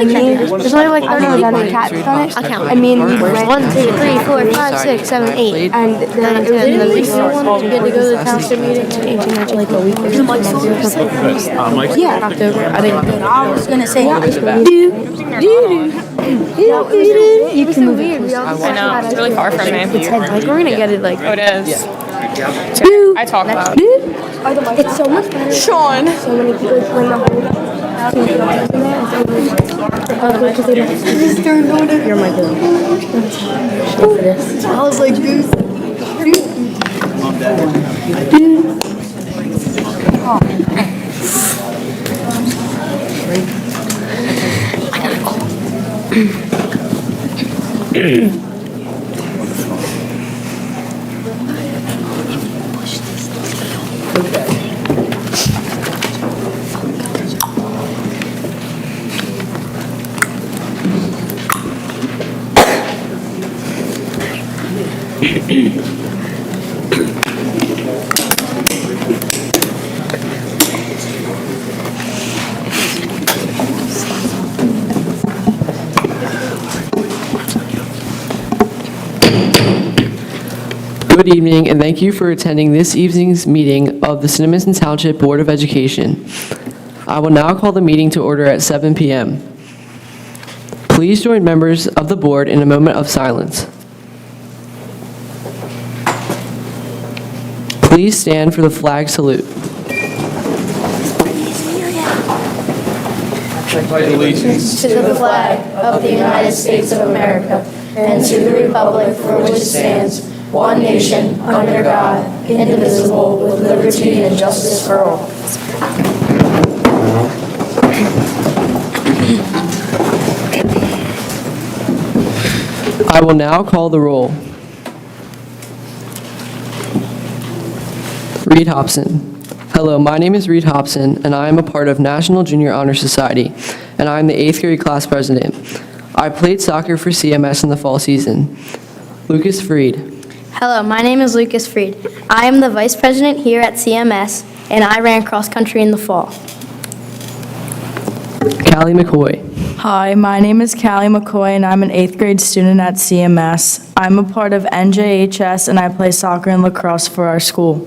There's only like cats on it. I mean, we went 1, 2, 3, 4, 5, 6, 7, 8, and then it was in the legal one. We had to go to the township meeting like a week or something. Yeah, in October. I think. I was gonna say. You can move it. I know, it's really far from me. Like we're gonna get it like. Oh, it is. I talk loud. It's so much better. Sean. So many people bring the whole. You're my girl. I was like, dude. Good evening, and thank you for attending this evening's meeting of the Cinnaminson Township Board of Education. I will now call the meeting to order at 7 p.m. Please join members of the board in a moment of silence. Please stand for the flag salute. Allegiance to the flag of the United States of America and to the republic for which it stands, one nation, under God, indivisible, with liberty and justice for all. I will now call the roll. Reed Hobson. Hello, my name is Reed Hobson, and I am a part of National Junior Honor Society, and I am the 8th grade class president. I played soccer for CMS in the fall season. Lucas Freed. Hello, my name is Lucas Freed. I am the vice president here at CMS, and I ran cross country in the fall. Callie McCoy. Hi, my name is Callie McCoy, and I'm an 8th grade student at CMS. I'm a part of NJHS, and I play soccer and lacrosse for our school.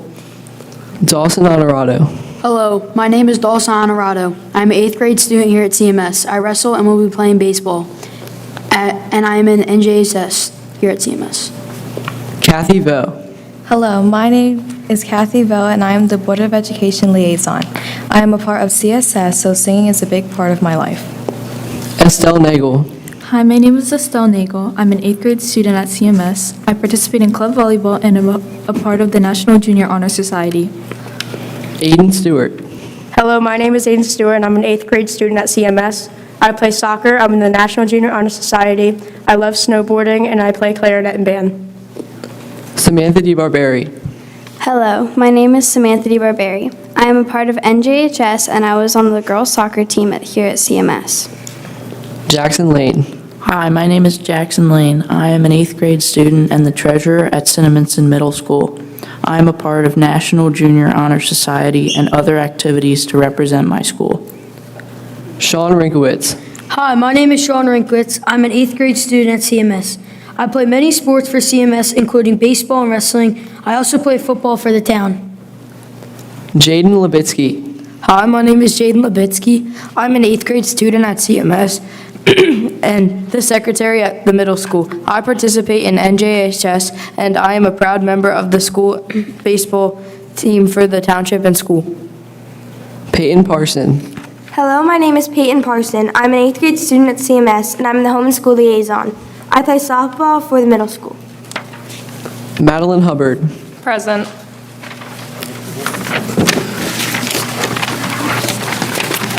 Dawson Honorado. Hello, my name is Dawson Honorado. I'm an 8th grade student here at CMS. I wrestle and will be playing baseball. And I am in NJHS here at CMS. Kathy Vo. Hello, my name is Kathy Vo, and I am the Board of Education Liaison. I am a part of CSS, so singing is a big part of my life. Estelle Nagel. Hi, my name is Estelle Nagel. I'm an 8th grade student at CMS. I participate in club volleyball and am a part of the National Junior Honor Society. Aiden Stewart. Hello, my name is Aiden Stewart, and I'm an 8th grade student at CMS. I play soccer. I'm in the National Junior Honor Society. I love snowboarding, and I play clarinet and band. Samantha DeBarberi. Hello, my name is Samantha DeBarberi. I am a part of NJHS, and I was on the girls' soccer team here at CMS. Jackson Lane. Hi, my name is Jackson Lane. I am an 8th grade student and the treasurer at Cinnaminson Middle School. I am a part of National Junior Honor Society and other activities to represent my school. Sean Rinkowitz. Hi, my name is Sean Rinkowitz. I'm an 8th grade student at CMS. I play many sports for CMS, including baseball and wrestling. I also play football for the town. Jaden Levitsky. Hi, my name is Jaden Levitsky. I'm an 8th grade student at CMS and the secretary at the middle school. I participate in NJHS, and I am a proud member of the school baseball team for the township and school. Peyton Parson. Hello, my name is Peyton Parson. I'm an 8th grade student at CMS, and I'm in the home and school liaison. I play softball for the middle school. Madeline Hubbard. Present.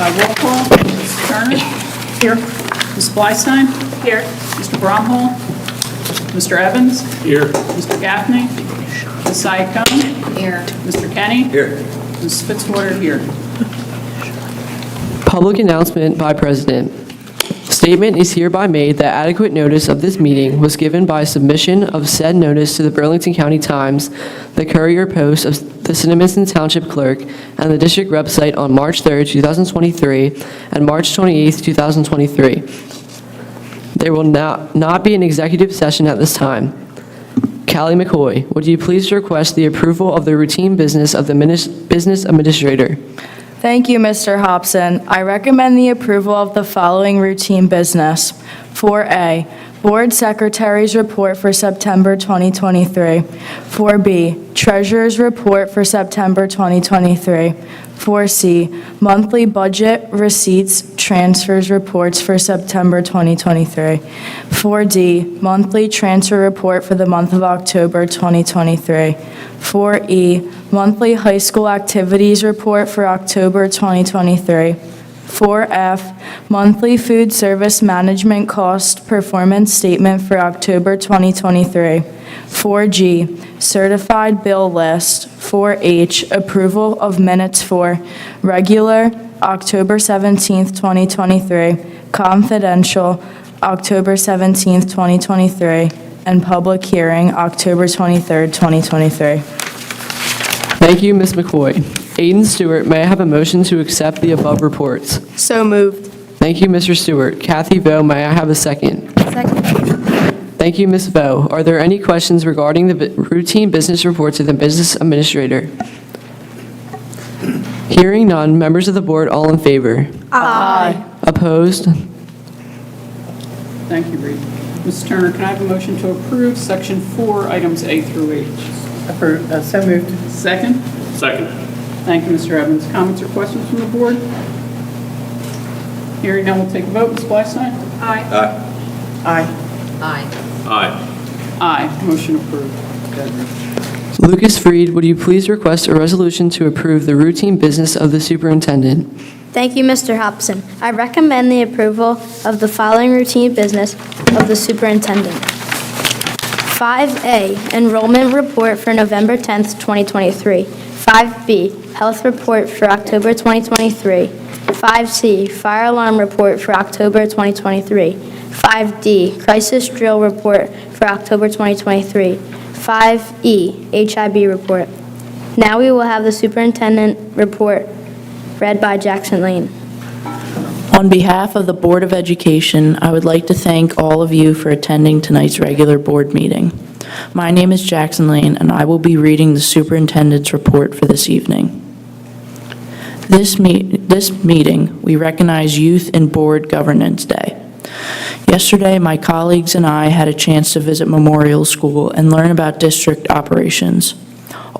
Roll call. Mrs. Turner. Here. Ms. Blystein. Here. Mr. Bromhall. Mr. Evans. Here. Mr. Gaffney. Ms. Syed-Cohen. Here. Mr. Kenny. Here. Ms. Fitzwater here. Public announcement by President. Statement is hereby made that adequate notice of this meeting was given by submission of said notice to the Burlington County Times, the Courier Post of the Cinnaminson Township Clerk, and the district website on March 3rd, 2023, and March 28th, 2023. There will not be an executive session at this time. Callie McCoy, would you please request the approval of the routine business of the business administrator? Thank you, Mr. Hobson. I recommend the approval of the following routine business. 4A, Board Secretary's Report for September 2023. 4B, Treasurer's Report for September 2023. 4C, Monthly Budget Receipts Transfers Reports for September 2023. 4D, Monthly Transfer Report for the month of October 2023. 4E, Monthly High School Activities Report for October 2023. 4F, Monthly Food Service Management Cost Performance Statement for October 2023. 4G, Certified Bill List. 4H, Approval of Minutes for Regular, October 17th, 2023, Confidential, October 17th, 2023, and Public Hearing, October 23rd, 2023. Thank you, Ms. McCoy. Aiden Stewart, may I have a motion to accept the above reports? So moved. Thank you, Mr. Stewart. Kathy Vo, may I have a second? Second. Thank you, Ms. Vo. Are there any questions regarding the routine business reports of the business administrator? Hearing none, members of the board, all in favor? Aye. Opposed? Thank you, Reed. Ms. Turner, can I have a motion to approve Section 4, items A through H? Approved. So moved. Second? Second. Thank you, Mr. Evans. Comments or questions from the board? Hearing none, we'll take a vote. Ms. Blackstein? Aye. Aye. Aye. Aye. Motion approved. Lucas Freed, would you please request a resolution to approve the routine business of the superintendent? Thank you, Mr. Hobson. I recommend the approval of the following routine business of the superintendent. 5A, Enrollment Report for November 10th, 2023. 5B, Health Report for October 2023. 5C, Fire Alarm Report for October 2023. 5D, Crisis Drill Report for October 2023. 5E, HIB Report. Now we will have the superintendent report read by Jackson Lane. On behalf of the Board of Education, I would like to thank all of you for attending tonight's regular board meeting. My name is Jackson Lane, and I will be reading the superintendent's report for this evening. This meeting, we recognize Youth and Board Governance Day. Yesterday, my colleagues and I had a chance to visit Memorial School and learn about district operations.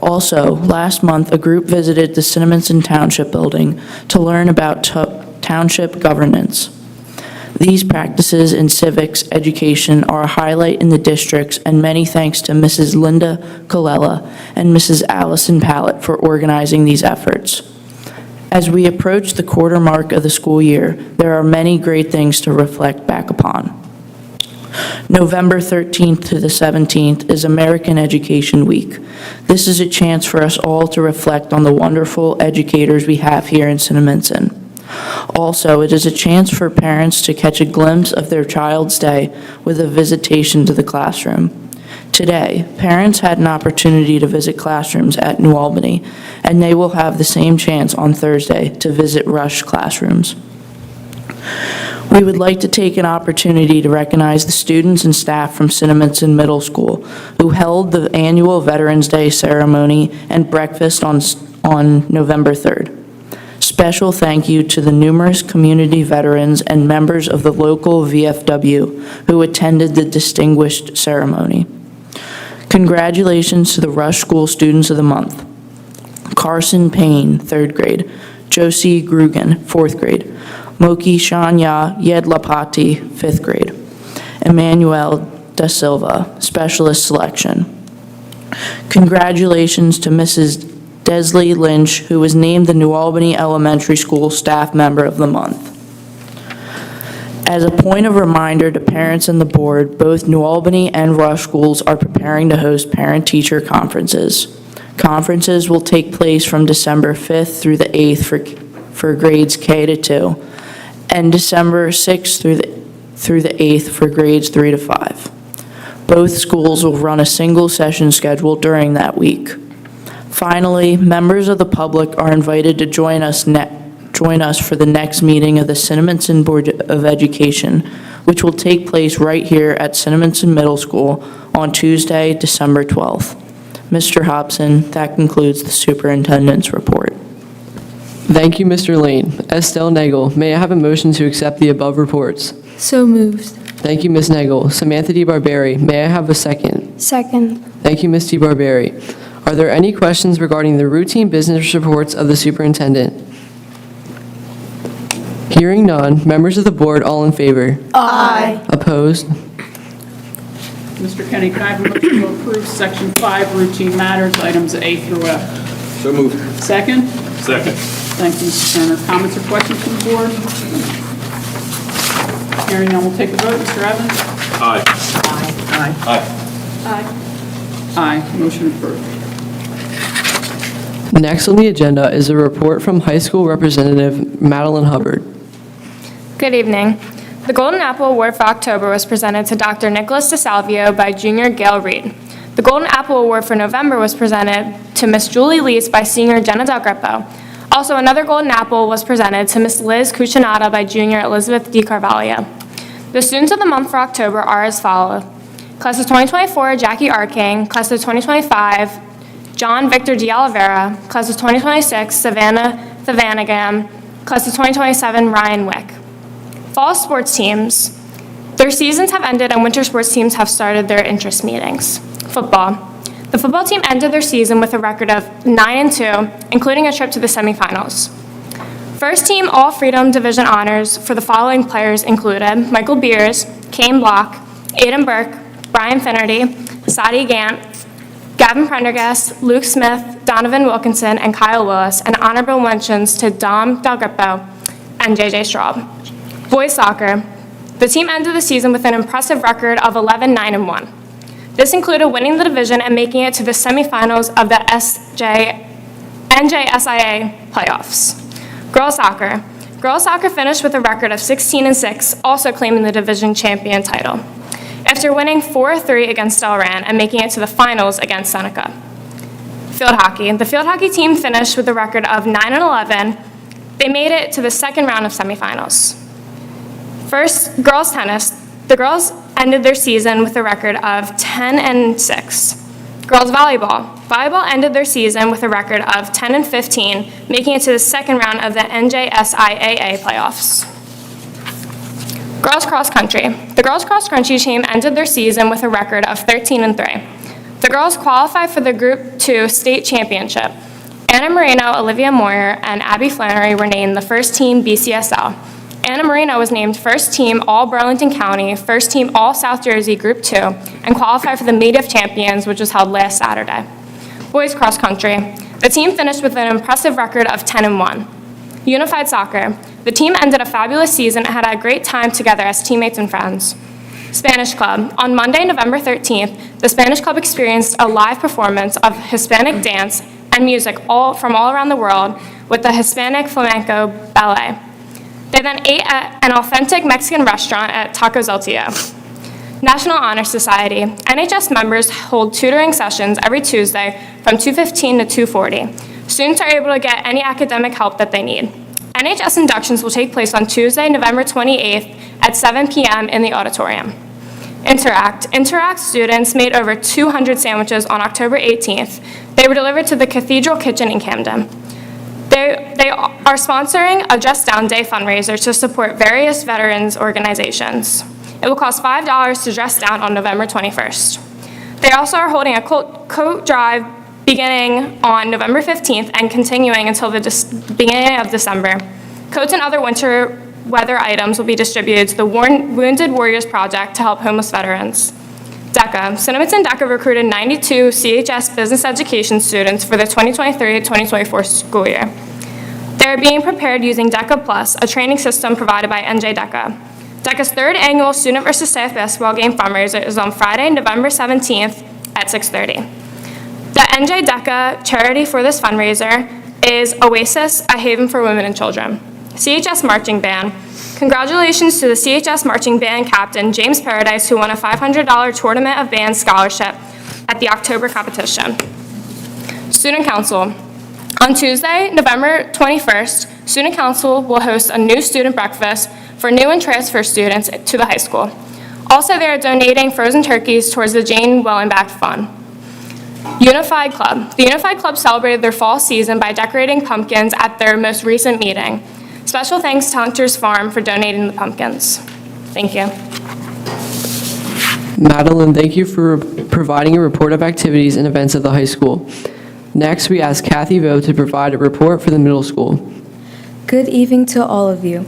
Also, last month, a group visited the Cinnaminson Township building to learn about township governance. These practices in civics education are a highlight in the districts, and many thanks to Mrs. Linda Colella and Mrs. Allison Pallett for organizing these efforts. As we approach the quarter mark of the school year, there are many great things to reflect back upon. November 13th to the 17th is American Education Week. This is a chance for us all to reflect on the wonderful educators we have here in Cinnaminson. Also, it is a chance for parents to catch a glimpse of their child's day with a visitation to the classroom. Today, parents had an opportunity to visit classrooms at New Albany, and they will have the same chance on Thursday to visit Rush classrooms. We would like to take an opportunity to recognize the students and staff from Cinnaminson Middle School who held the annual Veterans Day ceremony and breakfast on November 3rd. Special thank you to the numerous community veterans and members of the local VFW who attended the distinguished ceremony. Congratulations to the Rush School Students of the Month. Carson Payne, 3rd grade. Josie Grugan, 4th grade. Moki Shanya Yedlapati, 5th grade. Emmanuel Da Silva, Specialist Selection. Congratulations to Mrs. Desley Lynch, who was named the New Albany Elementary School Staff Member of the Month. As a point of reminder to parents and the board, both New Albany and Rush schools are preparing to host parent-teacher conferences. Conferences will take place from December 5th through the 8th for grades K to 2, and December 6th through the through the 8th for grades 3 to 5. Both schools will run a single session schedule during that week. Finally, members of the public are invited to join us for the next meeting of the Cinnaminson Board of Education, which will take place right here at Cinnaminson Middle School on Tuesday, December 12th. Mr. Hobson, that concludes the superintendent's report. Thank you, Mr. Lane. Estelle Nagel, may I have a motion to accept the above reports? So moved. Thank you, Ms. Nagel. Samantha DeBarberi, may I have a second? Second. Thank you, Ms. DeBarberi. Are there any questions regarding the routine business reports of the superintendent? Hearing none, members of the board, all in favor? Aye. Opposed? Mr. Kenny, can I have a motion to approve Section 5 routine matters, items A through F? So moved. Second? Second. Thank you, Mr. Turner. Comments or questions from the board? Hearing none, we'll take the vote. Mr. Evans? Aye. Aye. Aye. Aye. Motion approved. Next on the agenda is a report from High School Representative Madeline Hubbard. Good evening. The Golden Apple Award for October was presented to Dr. Nicholas DeSalvio by Junior Gail Reed. The Golden Apple Award for November was presented to Miss Julie Lees by Senior Jenna Del Grippo. Also, another Golden Apple was presented to Miss Liz Cucinato by Junior Elizabeth D. Carvalho. The students of the month for October are as follows. Class of 2024, Jackie R. King. Class of 2025, John Victor D. Oliveira. Class of 2026, Savannah Thavanagam. Class of 2027, Ryan Wick. Fall sports teams. Their seasons have ended and winter sports teams have started their interest meetings. Football. The football team ended their season with a record of 9-2, including a trip to the semifinals. First team All Freedom Division honors for the following players included Michael Beers, Kane Block, Aiden Burke, Brian Finnerty, Sadie Gant, Gavin Prendergast, Luke Smith, Donovan Wilkinson, and Kyle Willis, and honorable mentions to Dom Del Grippo and JJ Straub. Boys soccer. The team ended the season with an impressive record of 11-9-1. This included winning the division and making it to the semifinals of the NJSIA playoffs. Girls soccer. Girls soccer finished with a record of 16-6, also claiming the division champion title, after winning 4-3 against Delran and making it to the finals against Seneca. Field hockey. The field hockey team finished with a record of 9-11. They made it to the second round of semifinals. First, girls tennis. The girls ended their season with a record of 10-6. Girls volleyball. Volleyball ended their season with a record of 10-15, making it to the second round of the NJSIAA playoffs. Girls cross country. The girls cross country team ended their season with a record of 13-3. The girls qualified for the Group 2 state championship. Anna Marino, Olivia Moyer, and Abby Flannery were named the first team BCSL. Anna Marino was named first team All Burlington County, first team All South Jersey Group 2, and qualified for the Meet of Champions, which was held last Saturday. Boys cross country. The team finished with an impressive record of 10-1. Unified soccer. The team ended a fabulous season and had a great time together as teammates and friends. Spanish Club. On Monday, November 13th, the Spanish Club experienced a live performance of Hispanic dance and music from all around the world with the Hispanic Flamenco Ballet. They then ate at an authentic Mexican restaurant at Tacos El Tío. National Honor Society. NHS members hold tutoring sessions every Tuesday from 2:15 to 2:40. Students are able to get any academic help that they need. NHS inductions will take place on Tuesday, November 28th at 7 p.m. in the auditorium. Interact. Interact students made over 200 sandwiches on October 18th. They were delivered to the Cathedral Kitchen in Camden. They are sponsoring a Just Down Day fundraiser to support various veterans organizations. It will cost $5 to dress down on November 21st. They also are holding a coat drive beginning on November 15th and continuing until the beginning of December. Coats and other winter weather items will be distributed to the Wounded Warriors Project to help homeless veterans. DECA. Cinnaminson DECA recruited 92 CHS business education students for the 2023-2024 school year. They are being prepared using DECA Plus, a training system provided by NJ DECA. DECA's third annual Student vs. Staff Basketball Game fundraiser is on Friday, November 17th at 6:30. The NJ DECA charity for this fundraiser is Oasis, a haven for women and children. CHS Marching Band. Congratulations to the CHS Marching Band captain, James Paradise, who won a $500 Tournament of Bands scholarship at the October competition. Student Council. On Tuesday, November 21st, Student Council will host a new student breakfast for new and transfer students to the high school. Also, they are donating frozen turkeys towards the Jane Wellenbach Fund. Unified Club. The Unified Club celebrated their fall season by decorating pumpkins at their most recent meeting. Special thanks to Hunter's Farm for donating the pumpkins. Thank you. Madeline, thank you for providing a report of activities and events of the high school. Next, we ask Kathy Vo to provide a report for the middle school. Good evening to all of you.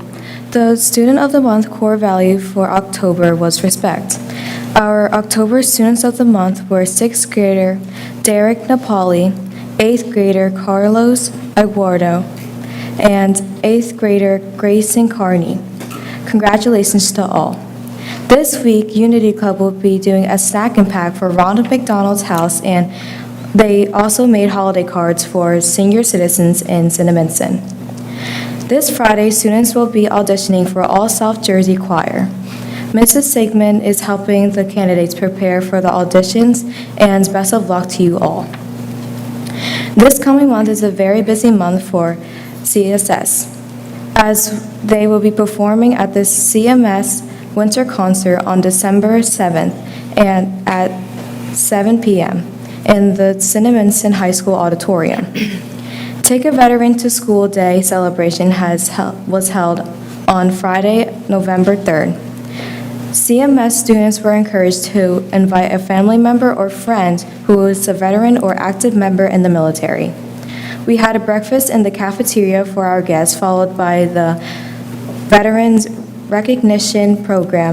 The Student of the Month core value for October was respect. Our October Students of the Month were 6th grader Derek Napoli, 8th grader Carlos Aguardo, and 8th grader Grayson Carney. Congratulations to all. This week, Unity Club will be doing a snack and pack for Ronald McDonald's house, and they also made holiday cards for senior citizens in Cinnaminson. This Friday, students will be auditioning for All South Jersey Choir. Mrs. Sigmund is helping the candidates prepare for the auditions, and best of luck to you all. This coming month is a very busy month for CSS, as they will be performing at the CMS Winter Concert on December 7th and at 7 p.m. in the Cinnaminson High School Auditorium. Take a Veteran to School Day celebration was held on Friday, November 3rd. CMS students were encouraged to invite a family member or friend who is a veteran or active member in the military. We had a breakfast in the cafeteria for our guests, followed by the Veterans Recognition Program,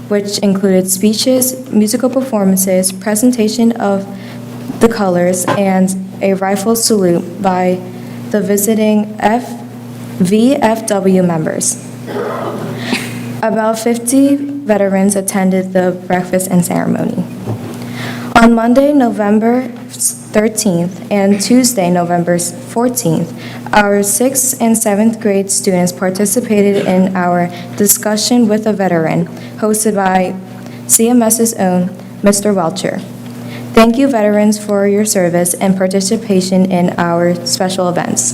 which included speeches, musical performances, presentation of the colors, and a rifle salute by the visiting VFW members. About 50 veterans attended the breakfast and ceremony. On Monday, November 13th, and Tuesday, November 14th, our 6th and 7th grade students participated in our Discussion with a Veteran, hosted by CMS's own Mr. Welcher. Thank you, veterans, for your service and participation in our special events.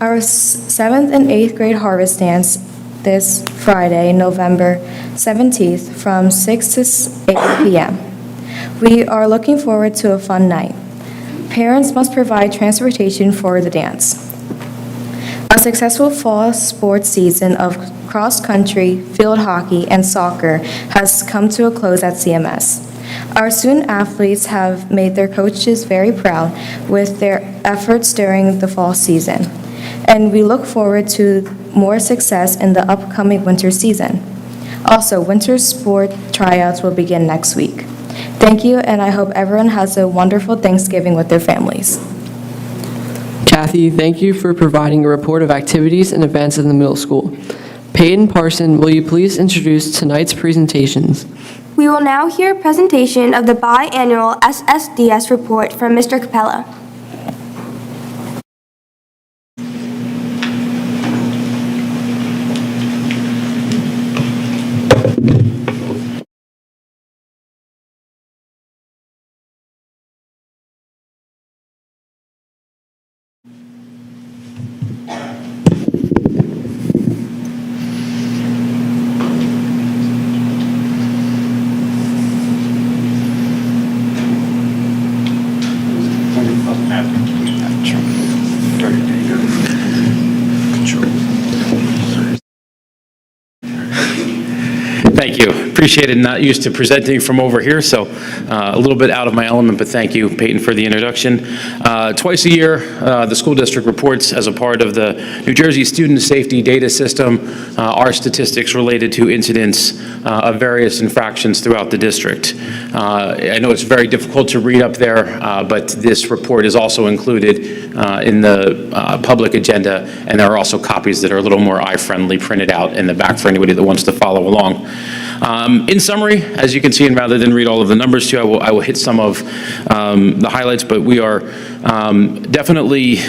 Our 7th and 8th grade harvest dance this Friday, November 17th, from 6 to 8 p.m. We are looking forward to a fun night. Parents must provide transportation for the dance. A successful fall sports season of cross-country, field hockey, and soccer has come to a close at CMS. Our student athletes have made their coaches very proud with their efforts during the fall season, and we look forward to more success in the upcoming winter season. Also, winter sport tryouts will begin next week. Thank you, and I hope everyone has a wonderful Thanksgiving with their families. Kathy, thank you for providing a report of activities and events in the middle school. Peyton Parson, will you please introduce tonight's presentations? We will now hear a presentation of the biannual SSDS report from Mr. Capella. Thank you. Appreciate it. Not used to presenting from over here, so a little bit out of my element, but thank you, Peyton, for the introduction. Twice a year, the school district reports as a part of the New Jersey Student Safety Data System our statistics related to incidents of various infractions throughout the district. I know it's very difficult to read up there, but this report is also included in the public agenda, and there are also copies that are a little more eye-friendly printed out in the back for anybody that wants to follow along. In summary, as you can see, and rather than read all of the numbers to you, I will hit some of the highlights, but we are definitely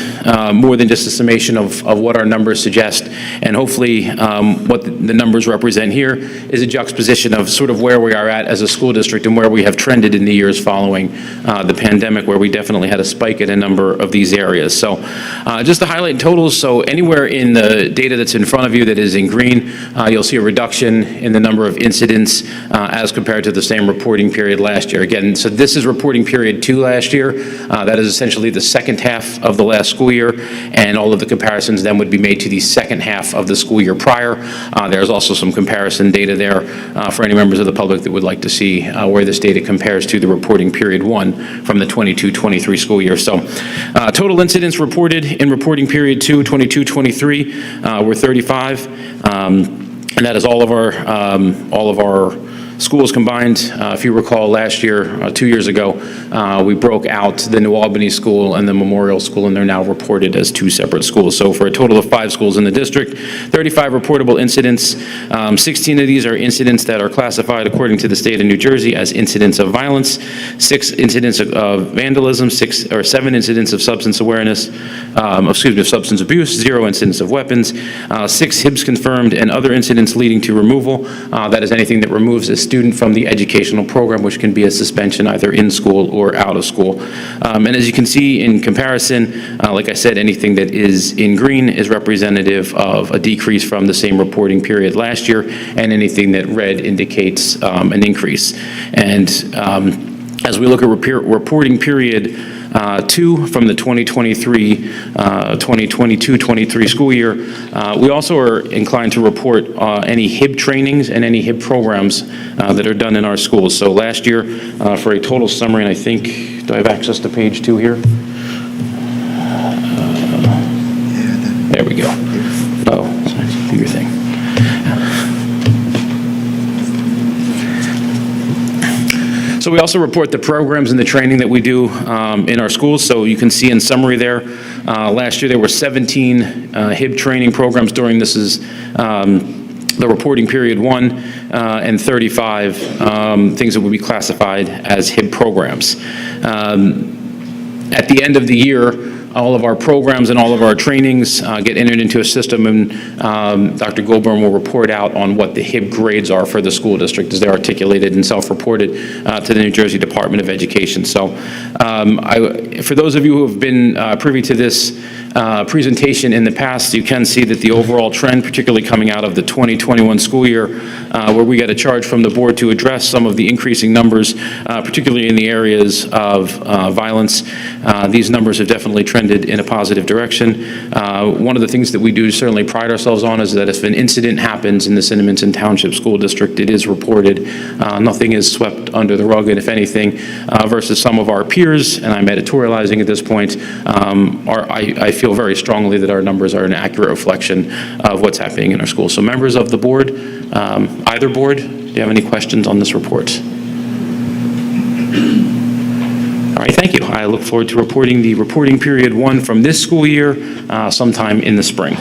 more than just a summation of what our numbers suggest, and hopefully what the numbers represent here is a juxtaposition of sort of where we are at as a school district and where we have trended in the years following the pandemic, where we definitely had a spike in a number of these areas. So just to highlight totals, so anywhere in the data that's in front of you that is in green, you'll see a reduction in the number of incidents as compared to the same reporting period last year. Again, so this is reporting period 2 last year. That is essentially the second half of the last school year, and all of the comparisons then would be made to the second half of the school year prior. There's also some comparison data there for any members of the public that would like to see where this data compares to the reporting period 1 from the 22-23 school year. So total incidents reported in reporting period 2, 22-23 were 35, and that is all of our schools combined. If you recall, last year, 2 years ago, we broke out the New Albany School and the Memorial School, and they're now reported as 2 separate schools. So for a total of 5 schools in the district, 35 reportable incidents. 16 of these are incidents that are classified according to the state of New Jersey as incidents of violence, 6 incidents of vandalism, 7 incidents of substance awareness, of substance abuse, 0 incidents of weapons, 6 HIBs confirmed, and other incidents leading to removal. That is anything that removes a student from the educational program, which can be a suspension either in school or out of school. And as you can see in comparison, like I said, anything that is in green is representative of a decrease from the same reporting period last year, and anything that red indicates an increase. And as we look at reporting period 2 from the 2022-23 school year, we also are inclined to report any HIB trainings and any HIB programs that are done in our schools. So last year, for a total summary, and I think, do I have access to page 2 here? There we go. Oh, do your thing. So we also report the programs and the training that we do in our schools. So you can see in summary there, last year there were 17 HIB training programs during the reporting period 1, and 35 things that would be classified as HIB programs. At the end of the year, all of our programs and all of our trainings get entered into a system, and Dr. Goldburn will report out on what the HIB grades are for the school district as they're articulated and self-reported to the New Jersey Department of Education. So for those of you who have been privy to this presentation in the past, you can see that the overall trend, particularly coming out of the 2021 school year, where we got a charge from the board to address some of the increasing numbers, particularly in the areas of violence. These numbers have definitely trended in a positive direction. One of the things that we do certainly pride ourselves on is that if an incident happens in the Cinnaminson Township School District, it is reported. Nothing is swept under the rug, and if anything, versus some of our peers, and I'm editorializing at this point, I feel very strongly that our numbers are an accurate reflection of what's happening in our schools. So members of the board, either board, do you have any questions on this report? All right, thank you. I look forward to reporting the reporting period 1 from this school year sometime in the spring.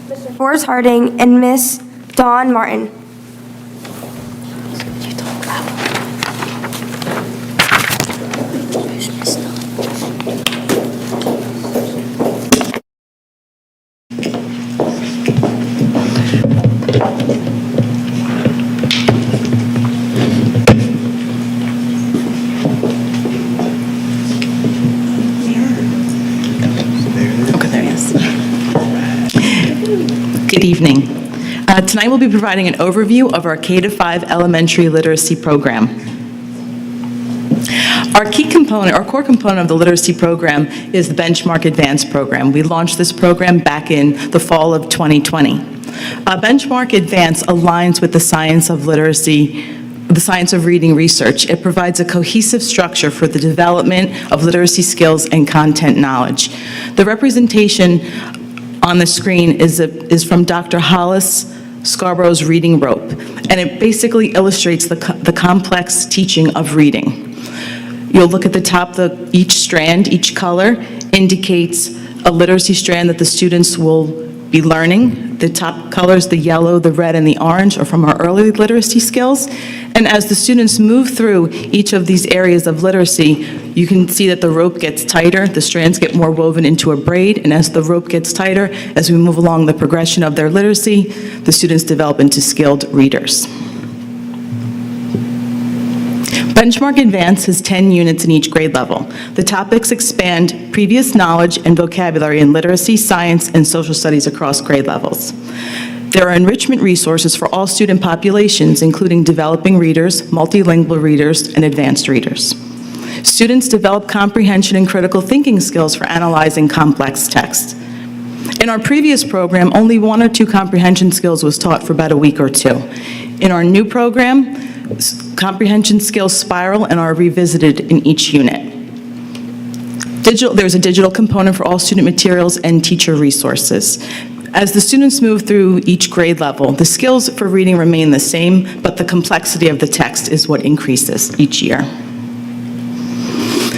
Mr. Forrest Harding and Miss Dawn Martin. Good evening. Tonight we'll be providing an overview of our K-5 elementary literacy program. Our core component of the literacy program is the Benchmark Advance program. We launched this program back in the fall of 2020. Benchmark Advance aligns with the science of literacy, the science of reading research. It provides a cohesive structure for the development of literacy skills and content knowledge. The representation on the screen is from Dr. Hollis Scarborough's Reading Rope, and it basically illustrates the complex teaching of reading. You'll look at the top, each strand, each color indicates a literacy strand that the students will be learning. The top colors, the yellow, the red, and the orange, are from our early literacy skills. And as the students move through each of these areas of literacy, you can see that the rope gets tighter, the strands get more woven into a braid, and as the rope gets tighter, as we move along the progression of their literacy, the students develop into skilled readers. Benchmark Advance has 10 units in each grade level. The topics expand previous knowledge and vocabulary in literacy, science, and social studies across grade levels. There are enrichment resources for all student populations, including developing readers, multilingual readers, and advanced readers. Students develop comprehension and critical thinking skills for analyzing complex text. In our previous program, only 1 or 2 comprehension skills was taught for about a week or 2. In our new program, comprehension skills spiral and are revisited in each unit. There's a digital component for all student materials and teacher resources. As the students move through each grade level, the skills for reading remain the same, but the complexity of the text is what increases each year.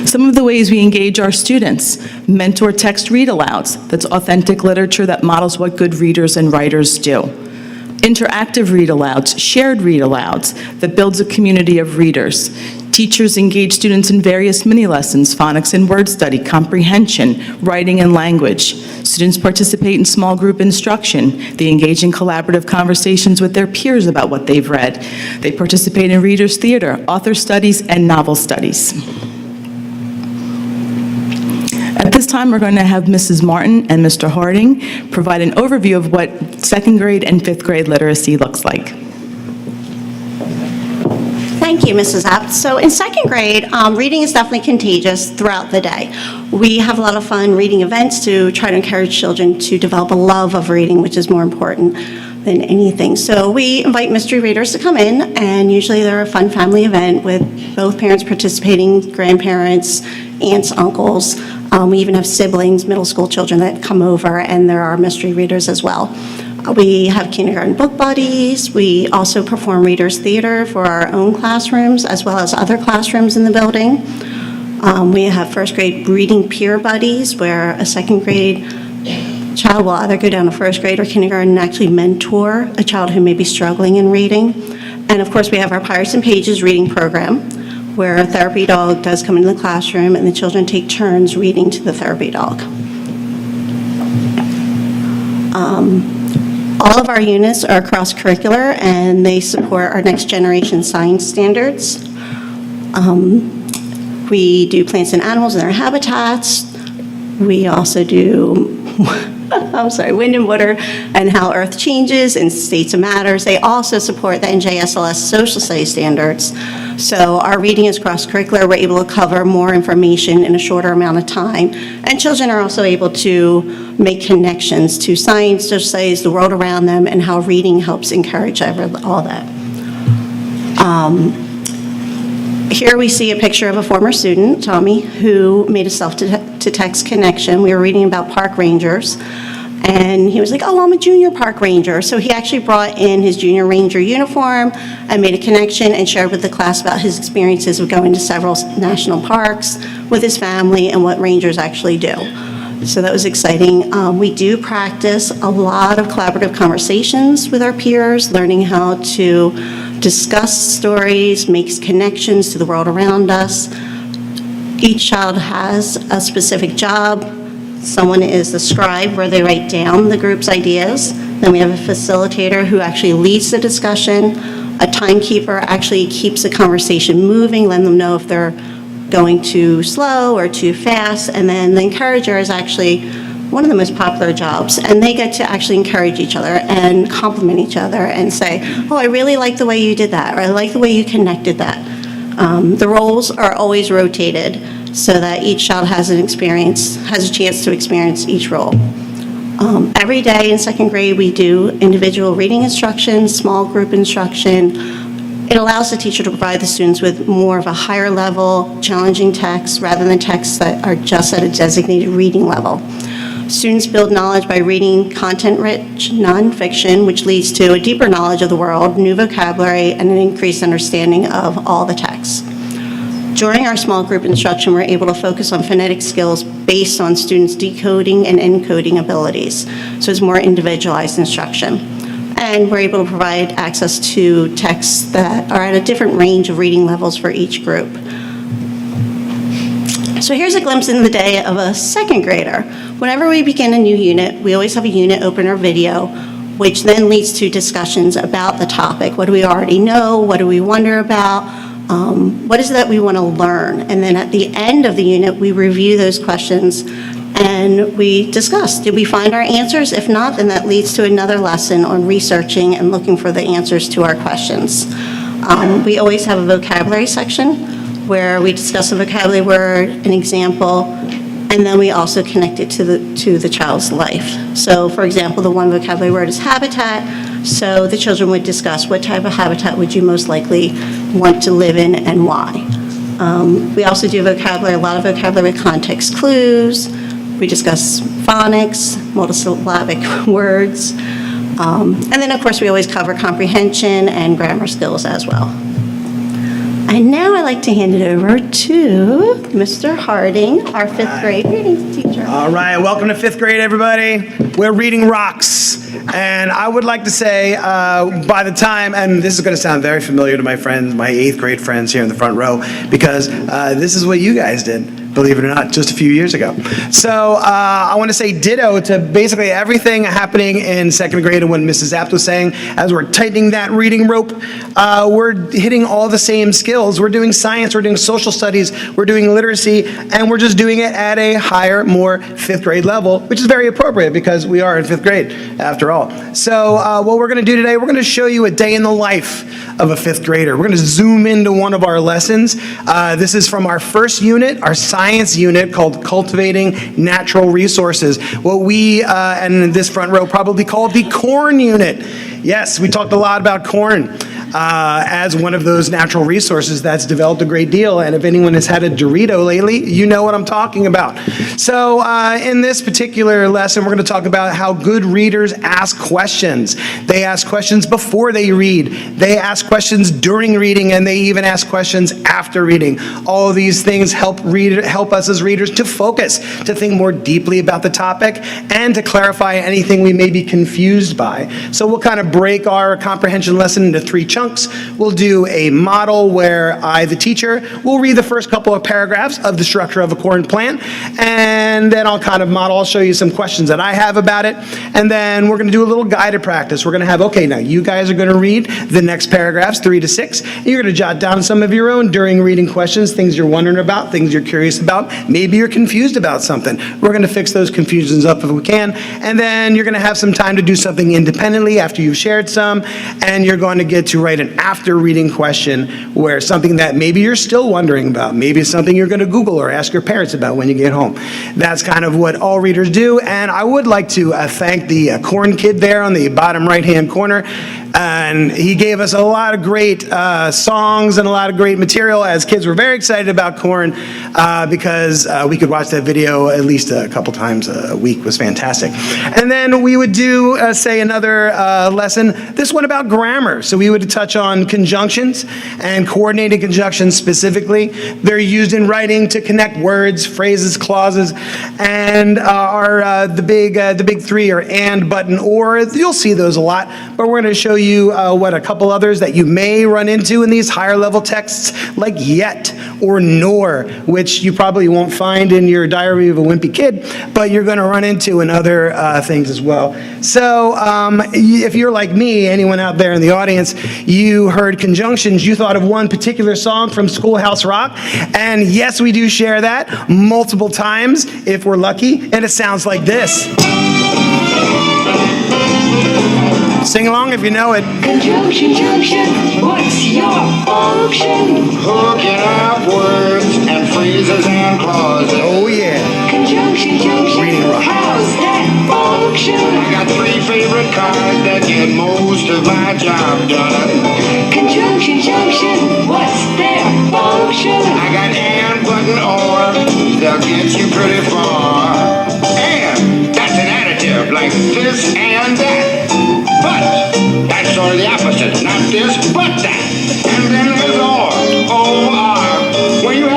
Some of the ways we engage our students: mentor text read-alouds, that's authentic literature that models what good readers and writers do. Interactive read-alouds, shared read-alouds, that builds a community of readers. Teachers engage students in various mini-lessons, phonics and word study, comprehension, writing and language. Students participate in small group instruction. They engage in collaborative conversations with their peers about what they've read. They participate in readers' theater, author studies, and novel studies. At this time, we're going to have Mrs. Martin and Mr. Harding provide an overview of what 2nd grade and 5th grade literacy looks like. Thank you, Mrs. Apt. So in 2nd grade, reading is definitely contagious throughout the day. We have a lot of fun reading events to try to encourage children to develop a love of reading, which is more important than anything. So we invite mystery readers to come in, and usually they're a fun family event with both parents participating, grandparents, aunts, uncles. We even have siblings, middle school children that come over, and there are mystery readers as well. We have kindergarten book buddies. We also perform readers theater for our own classrooms as well as other classrooms in the building. We have 1st grade reading peer buddies, where a 2nd grade child will either go down to 1st grade or kindergarten and actually mentor a child who may be struggling in reading. And of course, we have our Pirates and Pages reading program, where a therapy dog does come into the classroom and the children take turns reading to the therapy dog. All of our units are cross-curricular, and they support our next generation science standards. We do plants and animals in their habitats. We also do wind and water and how Earth changes and states of matters. They also support the NJSLS social studies standards. So our reading is cross-curricular. We're able to cover more information in a shorter amount of time. And children are also able to make connections to science, social studies, the world around them, and how reading helps encourage all that. Here we see a picture of a former student, Tommy, who made a self-to-text connection. We were reading about park rangers, and he was like, oh, I'm a junior park ranger. So he actually brought in his junior ranger uniform and made a connection and shared with the class about his experiences of going to several national parks with his family and what rangers actually do. So that was exciting. We do practice a lot of collaborative conversations with our peers, learning how to discuss stories, make connections to the world around us. Each child has a specific job. Someone is the scribe, where they write down the group's ideas. Then we have a facilitator who actually leads the discussion. A timekeeper actually keeps the conversation moving, letting them know if they're going too slow or too fast. And then the encourager is actually one of the most popular jobs, and they get to actually encourage each other and compliment each other and say, oh, I really like the way you did that, or I like the way you connected that. The roles are always rotated so that each child has a chance to experience each role. Every day in 2nd grade, we do individual reading instruction, small group instruction. It allows the teacher to provide the students with more of a higher level, challenging text rather than texts that are just at a designated reading level. Students build knowledge by reading content-rich nonfiction, which leads to a deeper knowledge of the world, new vocabulary, and an increased understanding of all the texts. During our small group instruction, we're able to focus on phonetic skills based on students' decoding and encoding abilities. So it's more individualized instruction. And we're able to provide access to texts that are at a different range of reading levels for each group. So here's a glimpse into the day of a second grader. Whenever we begin a new unit, we always have a unit opener video, which then leads to discussions about the topic. What do we already know? What do we wonder about? What is it that we want to learn? And then at the end of the unit, we review those questions and we discuss. Did we find our answers? If not, then that leads to another lesson on researching and looking for the answers to our questions. We always have a vocabulary section where we discuss a vocabulary word, an example, and then we also connect it to the child's life. So, for example, the one vocabulary word is habitat. So the children would discuss what type of habitat would you most likely want to live in and why. We also do vocabulary, a lot of vocabulary with context clues. We discuss phonics, multisyllabic words. And then, of course, we always cover comprehension and grammar skills as well. And now I'd like to hand it over to Mr. Harding, our fifth grade reading teacher. All right, welcome to fifth grade, everybody. We're reading rocks. And I would like to say, by the time, and this is going to sound very familiar to my friends, my 8th grade friends here in the front row, because this is what you guys did, believe it or not, just a few years ago. So I want to say ditto to basically everything happening in second grade and what Mrs. Apt was saying. As we're tightening that reading rope, we're hitting all the same skills. We're doing science, we're doing social studies, we're doing literacy, and we're just doing it at a higher, more fifth grade level, which is very appropriate because we are in fifth grade after all. So what we're going to do today, we're going to show you a day in the life of a fifth grader. We're going to zoom into one of our lessons. This is from our first unit, our science unit called Cultivating Natural Resources, what we, and in this front row, probably call the corn unit. Yes, we talked a lot about corn as one of those natural resources that's developed a great deal. And if anyone has had a Dorito lately, you know what I'm talking about. So in this particular lesson, we're going to talk about how good readers ask questions. They ask questions before they read. They ask questions during reading, and they even ask questions after reading. All of these things help us as readers to focus, to think more deeply about the topic, and to clarify anything we may be confused by. So we'll kind of break our comprehension lesson into 3 chunks. We'll do a model where I, the teacher, will read the first couple of paragraphs of the structure of a corn plant, and then I'll show you some questions that I have about it, and then we're going to do a little guided practice. We're going to have, okay, now you guys are going to read the next paragraphs, 3 to 6, and you're going to jot down some of your own during reading questions, things you're wondering about, things you're curious about, maybe you're confused about something. We're going to fix those confusions up if we can, and then you're going to have some time to do something independently after you've shared some, and you're going to get to write an after reading question where something that maybe you're still wondering about, maybe it's something you're going to Google or ask your parents about when you get home. That's kind of what all readers do, and I would like to thank the corn kid there on the bottom right-hand corner. And he gave us a lot of great songs and a lot of great material as kids were very excited about corn because we could watch that video at least a couple times a week. It was fantastic. And then we would do, say, another lesson, this one about grammar. So we would touch on conjunctions and coordinated conjunctions specifically. They're used in writing to connect words, phrases, clauses, and the big 3 are and, but, and or. You'll see those a lot, but we're going to show you a couple others that you may run into in these higher level texts, like yet or nor, which you probably won't find in your Diary of a Wimpy Kid, but you're going to run into in other things as well. So if you're like me, anyone out there in the audience, you heard conjunctions, you thought of one particular song from Schoolhouse Rock, and yes, we do share that multiple times if we're lucky, and it sounds like this. Sing along if you know it. Conjunction, junction, what's your function? Hooking up words and phrases and clauses. Oh yeah. Conjunction, junction, how's that function? I got 3 favorite cards that get most of my job done. Conjunction, junction, what's their function? I got and, but, and or, they'll get you pretty far. And, that's an additive, like this and that. But, that's sort of the opposite. Not this, but that. And then there's or, O-R. When you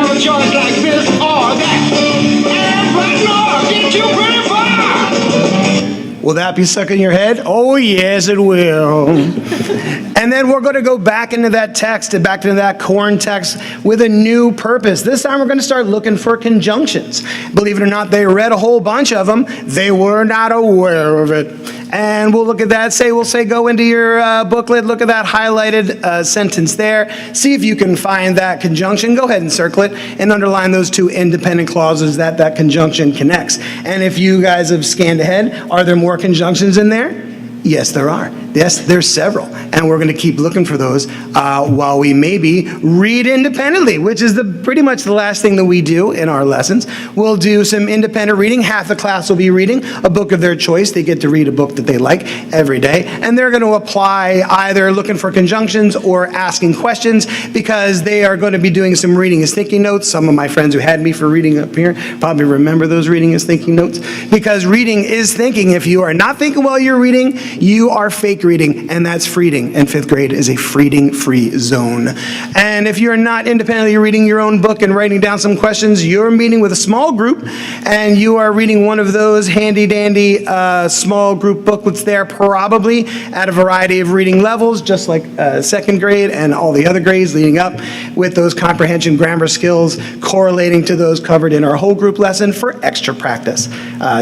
Will that be stuck in your head? Oh, yes, it will. And then we're going to go back into that text, back into that corn text with a new purpose. This time we're going to start looking for conjunctions. Believe it or not, they read a whole bunch of them. They were not aware of it. And we'll look at that, we'll say go into your booklet, look at that highlighted sentence there, see if you can find that conjunction. Go ahead and circle it and underline those two independent clauses that that conjunction connects. And if you guys have scanned ahead, are there more conjunctions in there? Yes, there are. Yes, there's several. And we're going to keep looking for those while we maybe read independently, which is pretty much the last thing that we do in our lessons. We'll do some independent reading. Half the class will be reading a book of their choice. They get to read a book that they like every day. And they're going to apply either looking for conjunctions or asking questions because they are going to be doing some reading as thinking notes. Some of my friends who had me for reading up here probably remember those reading as thinking notes because reading is thinking. If you are not thinking while you're reading, you are fake reading, and that's freeding. And fifth grade is a reading-free zone. And if you're not independently reading your own book and writing down some questions, you're meeting with a small group, and you are reading one of those handy-dandy small group booklets there, probably at a variety of reading levels, just like second grade and all the other grades leading up, with those comprehension grammar skills correlating to those covered in our whole group lesson for extra practice,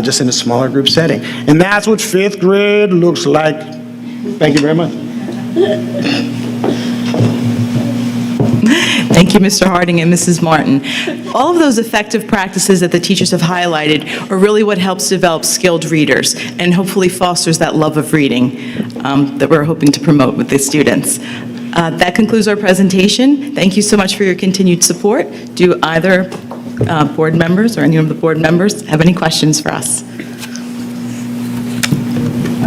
just in a smaller group setting. And that's what fifth grade looks like. Thank you very much. Thank you, Mr. Harding and Mrs. Martin. All of those effective practices that the teachers have highlighted are really what helps develop skilled readers and hopefully fosters that love of reading that we're hoping to promote with the students. That concludes our presentation. Thank you so much for your continued support. Do either board members or any of the board members have any questions for us?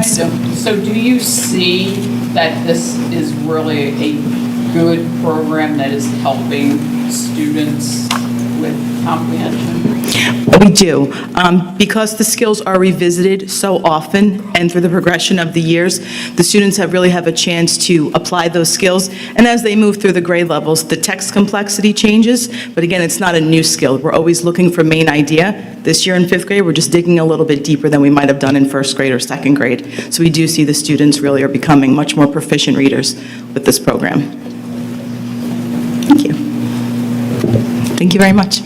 So do you see that this is really a good program that is helping students with comprehension? We do. Because the skills are revisited so often and through the progression of the years, the students really have a chance to apply those skills. And as they move through the grade levels, the text complexity changes. But again, it's not a new skill. We're always looking for main idea. This year in fifth grade, we're just digging a little bit deeper than we might have done in first grade or second grade. So we do see the students really are becoming much more proficient readers with this program. Thank you. Thank you very much.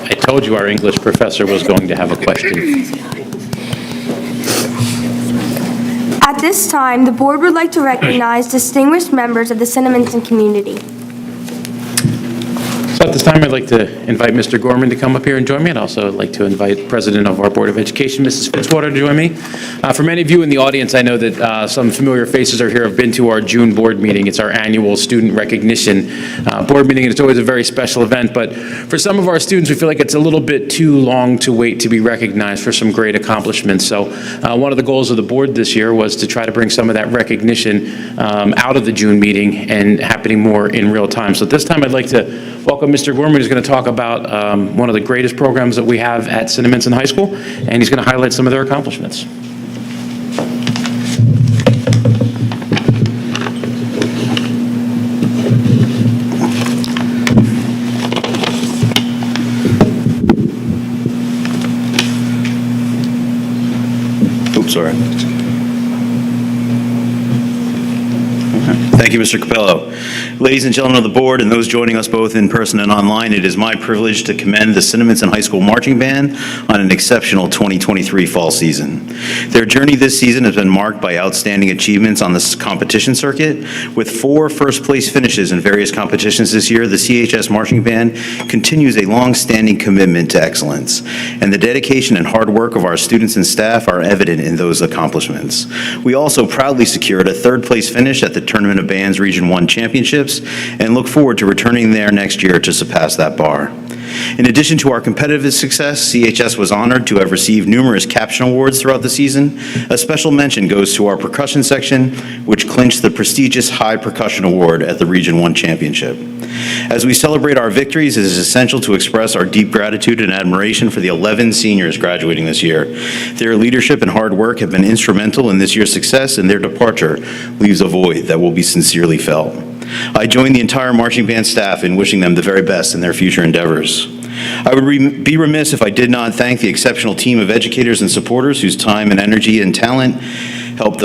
I told you our English professor was going to have a question. At this time, the board would like to recognize distinguished members of the Cinnaminson community. So at this time, I'd like to invite Mr. Gorman to come up here and join me. I'd also like to invite President of our Board of Education, Mrs. Fitzwater, to join me. For many of you in the audience, I know that some familiar faces are here, have been to our June board meeting. It's our annual student recognition board meeting, and it's always a very special event. But for some of our students, we feel like it's a little bit too long to wait to be recognized for some great accomplishments. So one of the goals of the board this year was to try to bring some of that recognition out of the June meeting and happening more in real time. So this time, I'd like to welcome Mr. Gorman, who's going to talk about one of the greatest programs that we have at Cinnaminson High School, and he's going to highlight some of their accomplishments. Oops, sorry. Thank you, Mr. Capello. Ladies and gentlemen of the board and those joining us both in person and online, it is my privilege to commend the Cinnaminson High School Marching Band on an exceptional 2023 fall season. Their journey this season has been marked by outstanding achievements on the competition circuit. With 4 first-place finishes in various competitions this year, the CHS Marching Band continues a long-standing commitment to excellence, and the dedication and hard work of our students and staff are evident in those accomplishments. We also proudly secured a 3rd-place finish at the Tournament of Bands Region 1 Championships and look forward to returning there next year to surpass that bar. In addition to our competitive success, CHS was honored to have received numerous caption awards throughout the season. A special mention goes to our percussion section, which clinched the prestigious High Percussion Award at the Region 1 Championship. As we celebrate our victories, it is essential to express our deep gratitude and admiration for the 11 seniors graduating this year. Their leadership and hard work have been instrumental in this year's success, and their departure leaves a void that will be sincerely felt. I join the entire marching band staff in wishing them the very best in their future endeavors. I would be remiss if I did not thank the exceptional team of educators and supporters whose time and energy and talent help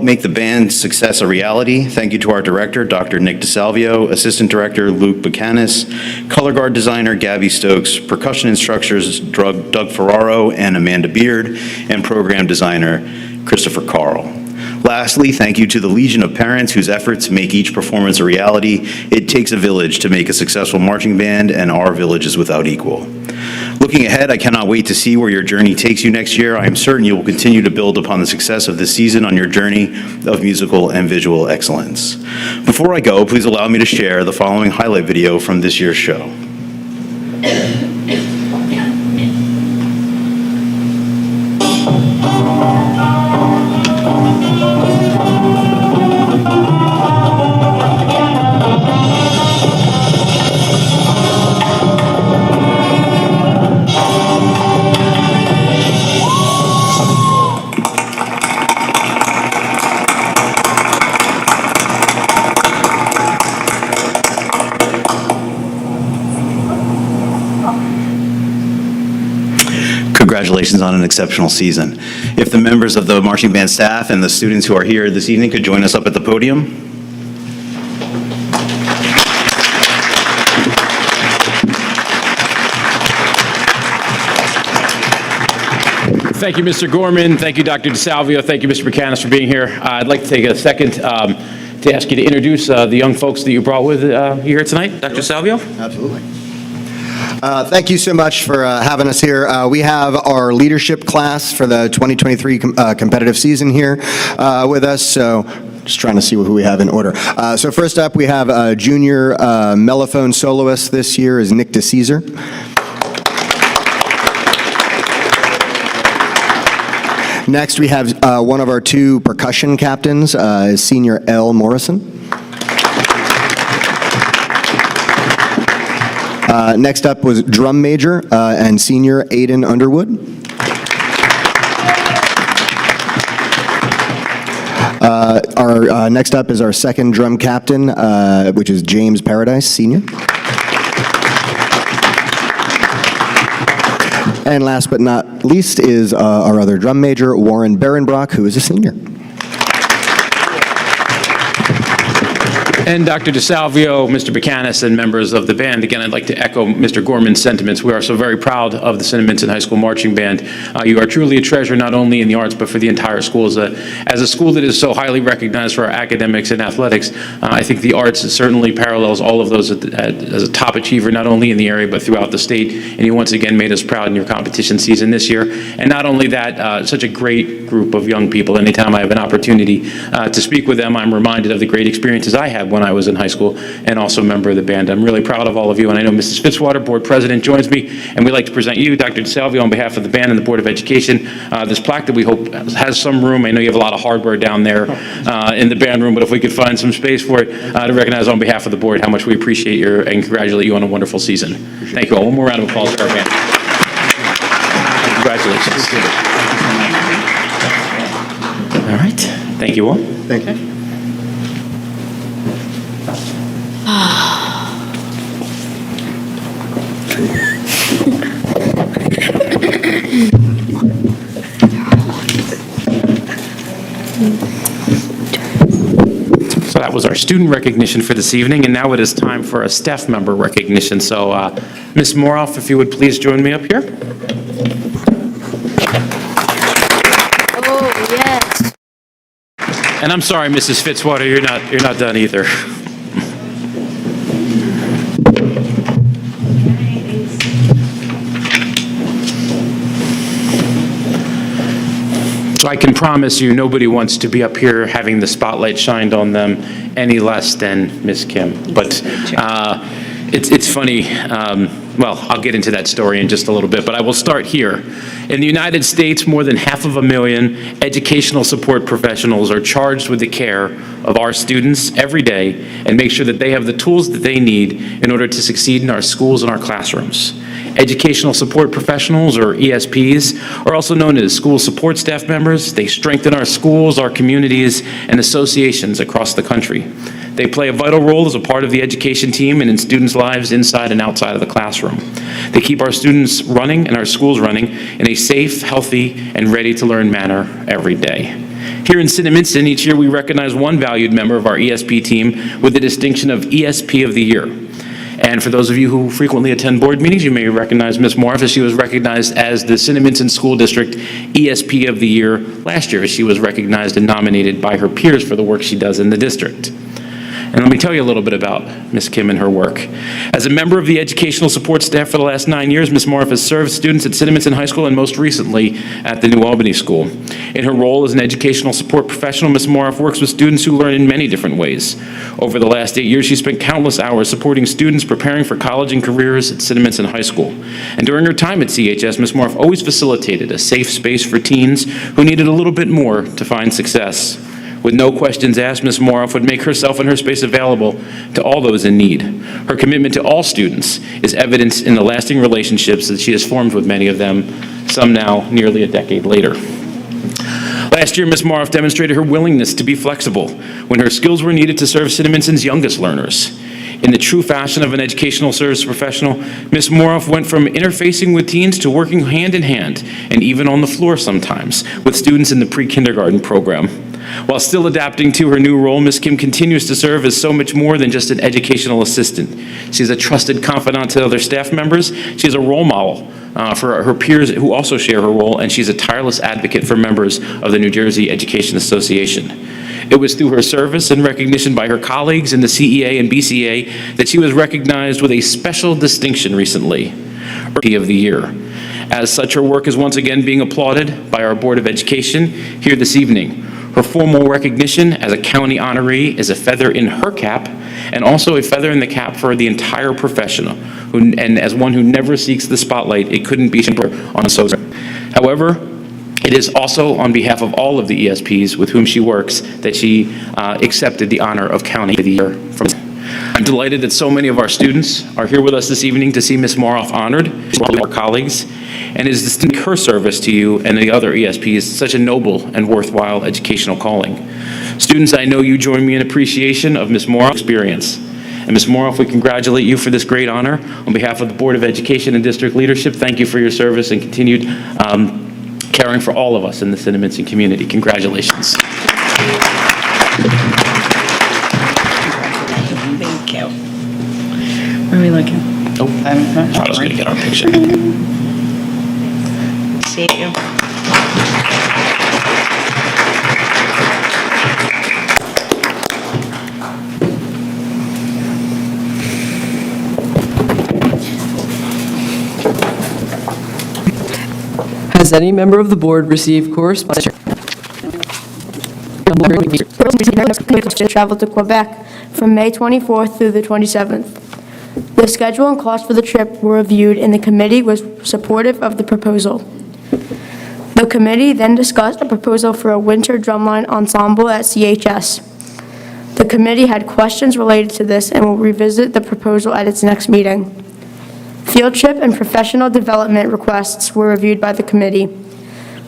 make the band's success a reality. Thank you to our director, Dr. Nick DeSalvio, assistant director Luke Buchanan, color guard designer Gabby Stokes, percussion instructors Doug Ferraro and Amanda Beard, and program designer Christopher Carl. Lastly, thank you to the legion of parents whose efforts make each performance a reality. It takes a village to make a successful marching band, and our village is without equal. Looking ahead, I cannot wait to see where your journey takes you next year. I am certain you will continue to build upon the success of this season on your journey of musical and visual excellence. Before I go, please allow me to share the following highlight video from this year's show. Congratulations on an exceptional season. If the members of the marching band staff and the students who are here this evening could join us up at the podium. Thank you, Mr. Gorman. Thank you, Dr. DeSalvio. Thank you, Mr. Buchanan, for being here. I'd like to take a second to ask you to introduce the young folks that you brought with you here tonight. Dr. DeSalvio? Absolutely. Thank you so much for having us here. We have our leadership class for the 2023 competitive season here with us, so just trying to see who we have in order. So first up, we have a junior mellophone soloist this year is Nick DeCesar. Next, we have one of our two percussion captains, senior L. Morrison. Next up was drum major and senior Aiden Underwood. Next up is our second drum captain, which is James Paradise, senior. And last but not least is our other drum major, Warren Berenbrock, who is a senior. And Dr. DeSalvio, Mr. Buchanan, and members of the band, again, I'd like to echo Mr. Gorman's sentiments. We are so very proud of the Cinnaminson High School Marching Band. You are truly a treasure, not only in the arts, but for the entire school. As a school that is so highly recognized for our academics and athletics, I think the arts certainly parallels all of those as a top achiever, not only in the area, but throughout the state. And you once again made us proud in your competition season this year. And not only that, such a great group of young people. Anytime I have an opportunity to speak with them, I'm reminded of the great experiences I had when I was in high school, and also a member of the band. I'm really proud of all of you, and I know Mrs. Fitzwater, board president, joins me, and we'd like to present you, Dr. DeSalvio, on behalf of the band and the Board of Education, this plaque that we hope has some room. I know you have a lot of hardware down there in the band room, but if we could find some space for it to recognize on behalf of the board how much we appreciate and congratulate you on a wonderful season. Thank you all. One more round of applause for our band. Congratulations. All right. Thank you all. Thank you. So that was our student recognition for this evening, and now it is time for a staff member recognition. So Ms. Moroff, if you would please join me up here. Oh, yes. And I'm sorry, Mrs. Fitzwater, you're not done either. So I can promise you, nobody wants to be up here having the spotlight shined on them any less than Miss Kim. But it's funny. Well, I'll get into that story in just a little bit, but I will start here. In the United States, more than 500,000 educational support professionals are charged with the care of our students every day and make sure that they have the tools that they need in order to succeed in our schools and our classrooms. Educational support professionals, or ESPs, are also known as school support staff members. They strengthen our schools, our communities, and associations across the country. They play a vital role as a part of the education team and in students' lives inside and outside of the classroom. They keep our students running and our schools running in a safe, healthy, and ready-to-learn manner every day. Here in Cinnaminson, each year we recognize one valued member of our ESP team with the distinction of ESP of the Year. And for those of you who frequently attend board meetings, you may recognize Ms. Morris, as she was recognized as the Cinnaminson School District ESP of the Year last year, as she was recognized and nominated by her peers for the work she does in the district. And let me tell you a little bit about Ms. Kim and her work. As a member of the educational support staff for the last 9 years, Ms. Morris has served students at Cinnaminson High School and most recently at the New Albany School. In her role as an educational support professional, Ms. Morris works with students who learn in many different ways. Over the last 8 years, she spent countless hours supporting students preparing for college and careers at Cinnaminson High School. And during her time at CHS, Ms. Morris always facilitated a safe space for teens who needed a little bit more to find success. With no questions asked, Ms. Moroff would make herself and her space available to all those in need. Her commitment to all students is evidenced in the lasting relationships that she has formed with many of them, some now nearly a decade later. Last year, Ms. Moroff demonstrated her willingness to be flexible when her skills were needed to serve Cinnaminson's youngest learners. In the true fashion of an educational service professional, Ms. Moroff went from interfacing with teens to working hand in hand, and even on the floor sometimes, with students in the pre-kindergarten program. While still adapting to her new role, Ms. Kim continues to serve as so much more than just an educational assistant. She's a trusted confidant to other staff members. She's a role model for her peers who also share her role, and she's a tireless advocate for members of the New Jersey Education Association. It was through her service and recognition by her colleagues in the CEA and BCA that she was recognized with a special distinction recently, ESP of the Year. As such, her work is once again being applauded by our Board of Education here this evening. Her formal recognition as a county honoree is a feather in her cap, and also a feather in the cap for the entire professional. And as one who never seeks the spotlight, it couldn't be simpler on a social. However, it is also on behalf of all of the ESPs with whom she works that she accepted the honor of County of the Year. I'm delighted that so many of our students are here with us this evening to see Ms. Moroff honored, our colleagues, and it is distinct her service to you and the other ESPs such a noble and worthwhile educational calling. Students, I know you join me in appreciation of Ms. Moroff's experience. And Ms. Moroff, we congratulate you for this great honor. On behalf of the Board of Education and District Leadership, thank you for your service and continued caring for all of us in the Cinnaminson community. Congratulations. Thank you. Where are we looking? Oh, I was going to get our picture. See you. Has any member of the board received correspondence? Travel to Quebec from May 24th through the 27th. The schedule and cost for the trip were reviewed, and the committee was supportive of the proposal. The committee then discussed a proposal for a winter drumline ensemble at CHS. The committee had questions related to this and will revisit the proposal at its next meeting. Field trip and professional development requests were reviewed by the committee.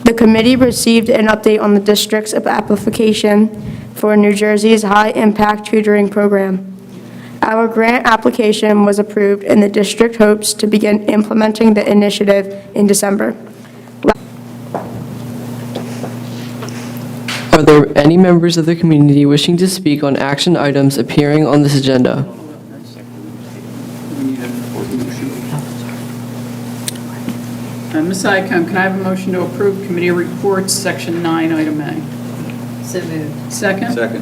The committee received an update on the district's application for New Jersey's high-impact tutoring program. Our grant application was approved, and the district hopes to begin implementing the initiative in December. Are there any members of the community wishing to speak on action items appearing on this agenda? Ms. Icahn, can I have a motion to approve committee reports, Section 9, Item A? So moved. Second? Second.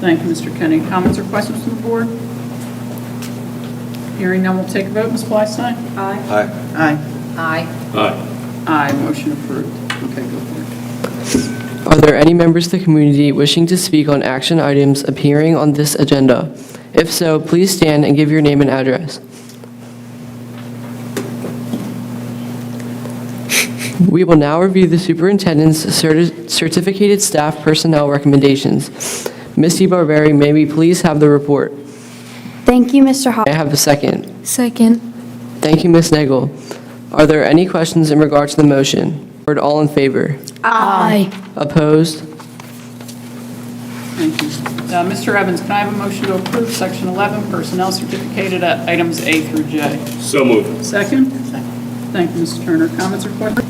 Thank you, Mr. Kenny. Comments or questions from the board? Hearing none, we'll take a vote. Ms. Fleistein? Aye. Aye. Aye. Aye. Aye, motion approved. Okay, go for it. Are there any members of the community wishing to speak on action items appearing on this agenda? If so, please stand and give your name and address. We will now review the superintendent's certificated staff personnel recommendations. Ms. DeBarberi, may we please have the report? Thank you, Mr. Hopson. May I have a second? Second. Thank you, Ms. Nagel. Are there any questions in regard to the motion? Board, all in favor? Aye. Opposed? Thank you. Mr. Evans, can I have a motion to approve Section 11, Personnel Certificated at items A through J? So moved. Second? Thank you, Mrs. Turner. Comments or questions?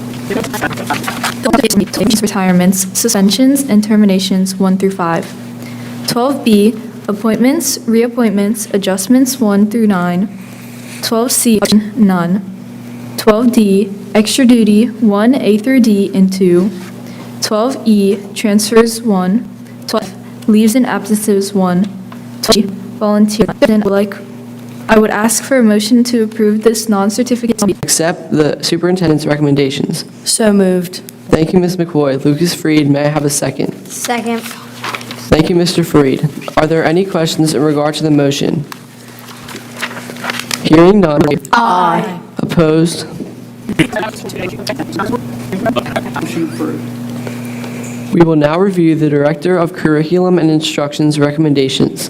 Retirements, suspensions, and terminations 1 through 5. 12B, appointments, reappointments, adjustments 1 through 9. 12C, none. 12D, extra duty 1A through D and 2. 12E, transfers 1. 12, leaves and absences 1. 12, volunteer. I would ask for a motion to approve this non-certificate. Accept the superintendent's recommendations. So moved. Thank you, Ms. McCoy. Lucas Freed, may I have a second? Second. Thank you, Mr. Freed. Are there any questions in regard to the motion? Hearing none. Aye. Opposed? Motion approved. We will now review the Director of Curriculum and Instruction's recommendations.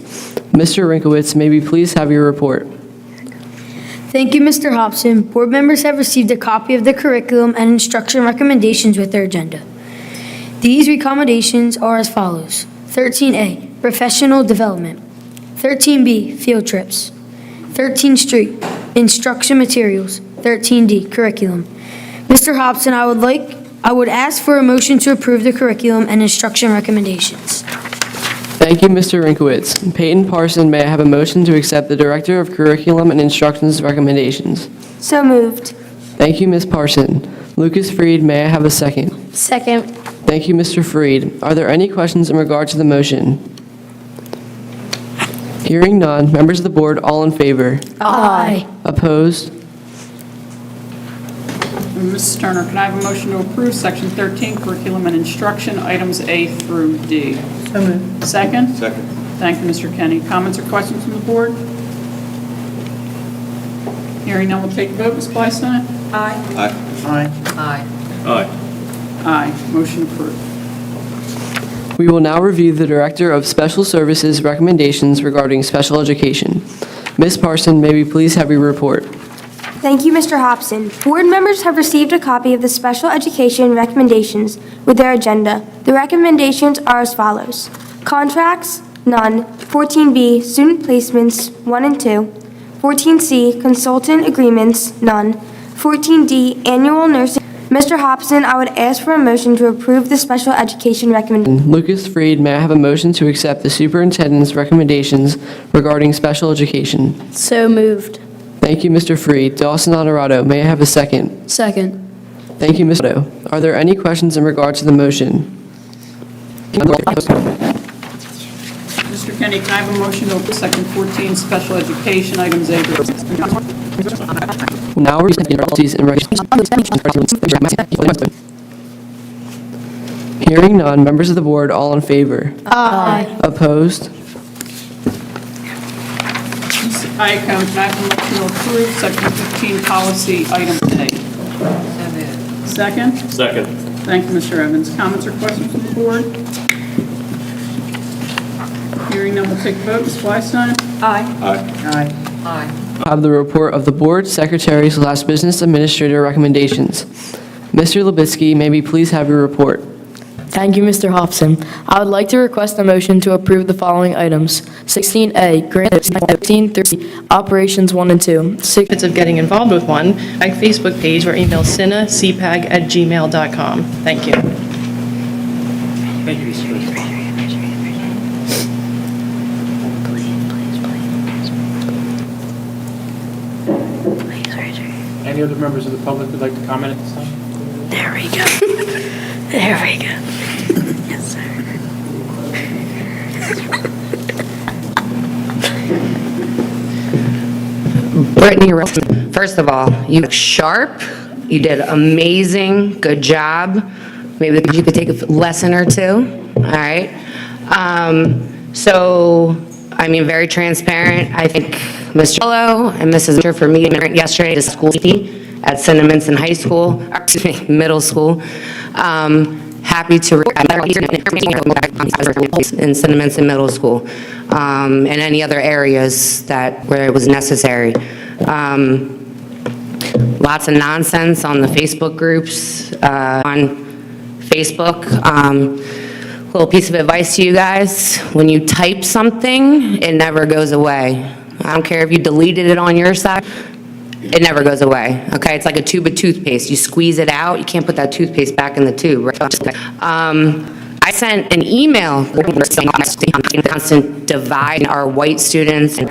Mr. Rinkowitz, may we please have your report? Thank you, Mr. Hobson. Board members have received a copy of the curriculum and instruction recommendations with their agenda. These recommendations are as follows. 13A, professional development. 13B, field trips. 13 Street, instruction materials. 13D, curriculum. Mr. Hobson, I would ask for a motion to approve the curriculum and instruction recommendations. Thank you, Mr. Rinkowitz. Peyton Parson, may I have a motion to accept the Director of Curriculum and Instruction's recommendations? So moved. Thank you, Ms. Parson. Lucas Freed, may I have a second? Second. Thank you, Mr. Freed. Are there any questions in regard to the motion? Hearing none, members of the board, all in favor? Aye. Opposed? Mrs. Turner, can I have a motion to approve Section 13, Curriculum and Instruction, items A through D? So moved. Second? Second. Thank you, Mr. Kenny. Comments or questions from the board? Hearing none, we'll take a vote. Ms. Fleistein? Aye. Aye. Aye. Aye. Aye. Motion approved. We will now review the Director of Special Services recommendations regarding special education. Ms. Parson, may we please have your report? Thank you, Mr. Hobson. Board members have received a copy of the special education recommendations with their agenda. The recommendations are as follows. Contracts, none. 14B, student placements, 1 and 2. 14C, consultant agreements, none. 14D, annual nursing. Mr. Hobson, I would ask for a motion to approve the special education recommendation. Lucas Freed, may I have a motion to accept the superintendent's recommendations regarding special education? So moved. Thank you, Mr. Freed. Dawson Honorado, may I have a second? Second. Thank you, Mr. Honorado. Are there any questions in regard to the motion? Mr. Kenny, can I have a motion to approve Section 14, Special Education, items A through D? Now we're policies and regulations. Hearing none, members of the board, all in favor? Aye. Opposed? Ms. Iacone, can I have a motion to approve Section 15, Policy, item A? Second? Second. Thank you, Mr. Evans. Comments or questions from the board? Hearing none, we'll take a vote. Ms. Fleistein? Aye. Aye. Aye. Aye. I have the report of the board secretary/business administrator recommendations. Mr. Lubitsky, may we please have your report? Thank you, Mr. Hobson. I would like to request a motion to approve the following items. 16A, grant 1530, operations 1 and 2. Of getting involved with one, my Facebook page or email cinnacpag@gmail.com. Thank you. Thank you, Mr. President. Any other members of the public who'd like to comment at this time? There we go. There we go. Yes, sir. Brittany, first of all, you look sharp. You did amazing. Good job. Maybe you could take a lesson or two. All right. Very transparent. I think Mr. Hello and Mrs. Mitchell for meeting yesterday to school at Cinnaminson High School, middle school. Happy to in Cinnaminson Middle School and any other areas where it was necessary. lots of nonsense on the Facebook groups, on Facebook. Little piece of advice to you guys, when you type something, it never goes away. I don't care if you deleted it on your side, it never goes away, okay? It's like a tube of toothpaste. You squeeze it out, you can't put that toothpaste back in the tube, right? I sent an email saying constant divide in our white students. I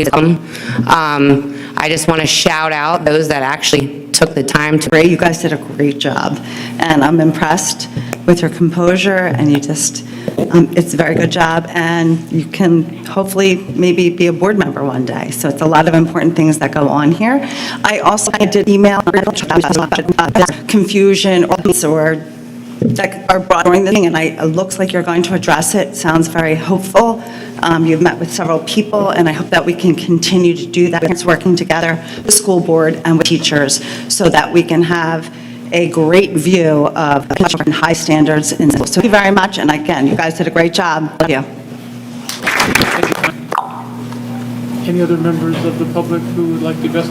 just want to shout out those that actually took the time to. Great, you guys did a great job, and I'm impressed with your composure, and you just, it's a very good job, and you can hopefully maybe be a board member one day. So it's a lot of important things that go on here. I also did email confusion or that are brought during the meeting, and it looks like you're going to address it. Sounds very hopeful. You've met with several people, and I hope that we can continue to do that. It's working together, the school board and with teachers, so that we can have a great view of high standards in school. So thank you very much, and again, you guys did a great job. Love you. Any other members of the public who would like to address?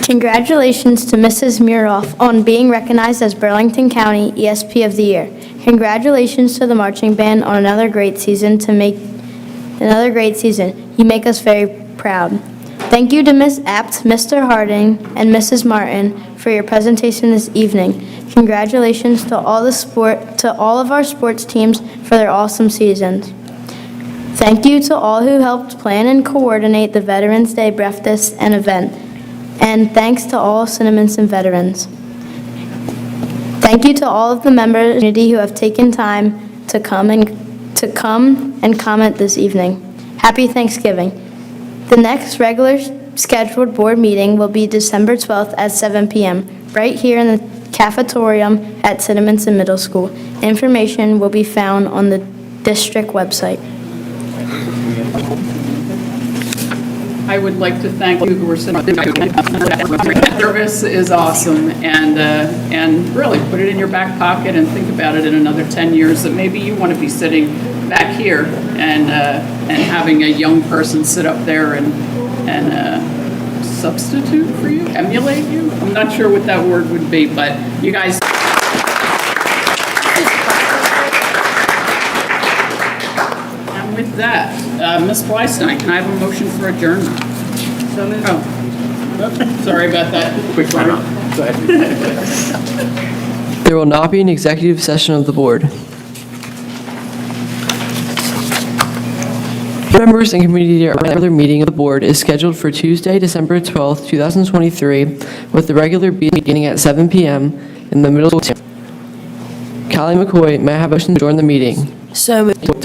Congratulations to Mrs. Muroff on being recognized as Burlington County ESP of the Year. Congratulations to the marching band on another great season. You make us very proud. Thank you to Ms. Apt, Mr. Harding, and Mrs. Martin for your presentation this evening. Congratulations to all of our sports teams for their awesome seasons. Thank you to all who helped plan and coordinate the Veterans Day breakfast and event. And thanks to all Cinnaminson veterans. Thank you to all of the members of the community who have taken time to come and comment this evening. Happy Thanksgiving. The next regular scheduled board meeting will be December 12th at 7 p.m. right here in the cafetorium at Cinnaminson Middle School. Information will be found on the district website. I would like to thank you who are sitting. Service is awesome, and really put it in your back pocket and think about it in another 10 years that maybe you want to be sitting back here and having a young person sit up there and substitute for you, emulate you. I'm not sure what that word would be, but you guys. With that, Ms. Fleistein, can I have a motion for adjournment? So moved. Oh, sorry about that. Quick one. Go ahead. There will not be an executive session of the board. Members and community, our regular meeting of the board is scheduled for Tuesday, December 12th, 2023, with the regular beginning at 7 p.m. in the middle school. Callie McCoy, may I have a motion to join the meeting? So moved.